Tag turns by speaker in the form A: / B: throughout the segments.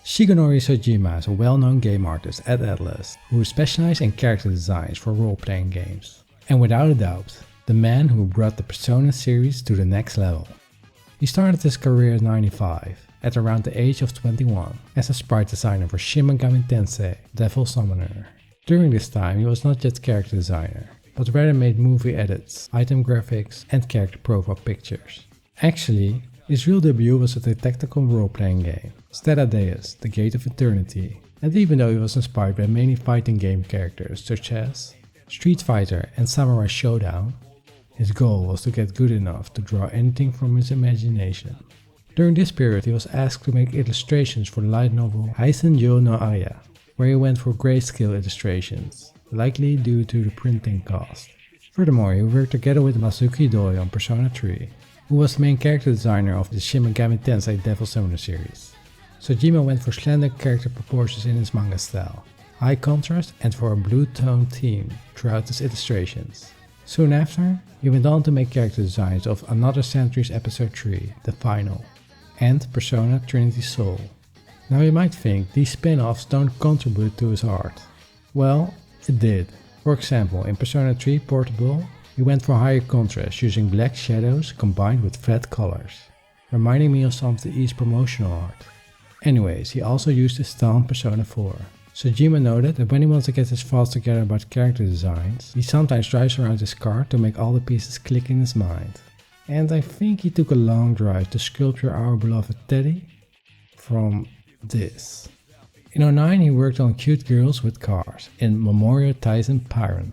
A: Shigenori Soejima is a well-known game artist at Atlus who specializes in character designs for role-playing games. And without a doubt, the man who brought the Persona series to the next level. He started his career at 95, at around the age of 21, as a sprite designer for Shin Megami Tensei Devil Summoner. During this time he was not just character designer, but rather made movie edits, item graphics and character profile pictures. Actually, his real debut was with a tactical role-playing game, Stella Deus, The Gate of Eternity, and even though he was inspired by many fighting game characters such as Street Fighter and Samurai Showdown, his goal was to get good enough to draw anything from his imagination. During this period he was asked to make illustrations for the light novel Heisenjo no Aya, where he went for grayscale illustrations, likely due to the printing cost. Furthermore, he worked together with Masuki Doi on Persona 3, who was the main character designer of the Shin Megami Tensei Devil Summoner series. Soejima went for slender character proportions in his manga style, high contrast and for a blue tone theme throughout his illustrations. Soon after, he went on to make character designs of Another Century's Episode 3, The Final, and Persona Trinity Soul. Now you might think these spin-offs don't contribute to his art. Well, it did. For example, in Persona 3 Portable, he went for higher contrast using black shadows combined with flat colors, reminding me of some of the E's promotional art. Anyways, he also used this style in Persona 4. Soejima noted that when he wants to get his thoughts together about character designs, he sometimes drives around his car to make all the pieces click in his mind. And I think he took a long drive to sculpture our beloved Teddy from this. In 2009 he worked on Cute Girls with Cars in Memorial Tyson Pyron.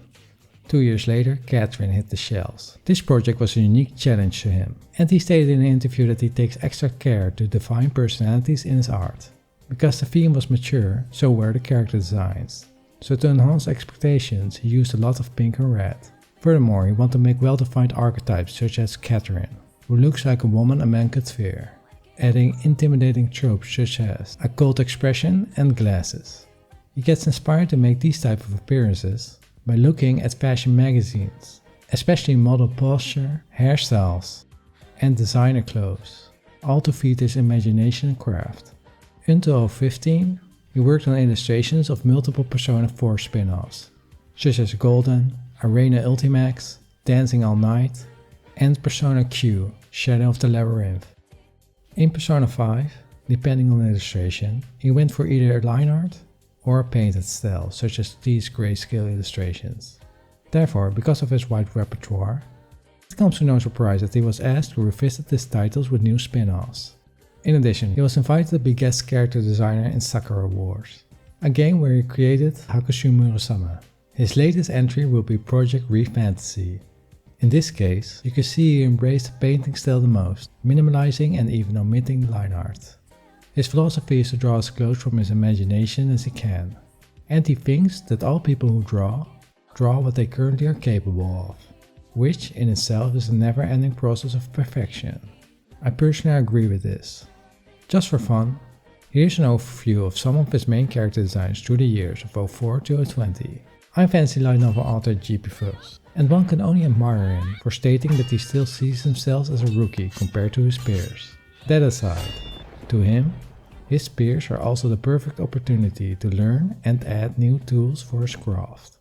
A: 2 years later, Catherine hit the shelves. This project was a unique challenge to him, and he stated in an interview that he takes extra care to define personalities in his art. Because the theme was mature, so were the character designs. So to enhance expectations, he used a lot of pink and red. Furthermore, he wanted to make well-defined archetypes such as Catherine, who looks like a woman a man could fear, adding intimidating tropes such as a cold expression and glasses. He gets inspired to make these type of appearances by looking at fashion magazines, especially model posture, hairstyles, and designer clothes, all to feed his imagination and craft. Until 2015, he worked on illustrations of multiple Persona 4 spin-offs, such as Golden, Arena Ultimax, Dancing All Night, and Persona Q, Shadow of the Labyrinth. In Persona 5, depending on the illustration, he went for either line art or a painted style, such as these grayscale illustrations. Therefore, because of his wide repertoire, it comes to no surprise that he was asked to revisit his titles with new spin-offs. In addition, he was invited to be guest character designer in Sakura Wars, a game where he created Hakushu Murasama. His latest entry will be Project Re-Fantasy. In this case, you can see he embraced the painting style the most, minimalizing and even omitting line art. His philosophy is to draw as close from his imagination as he can, and he thinks that all people who draw what they currently are capable of, which in itself is a never-ending process of perfection. I personally agree with this. Just for fun, here's an overview of some of his main character designs through the years of 2004 to 2020. I'm fantasy light novel author GP Fuchs, and one can only admire him for stating that he still sees himself as a rookie compared to his peers. That aside, to him, his peers are also the perfect opportunity to learn and add new tools for his craft.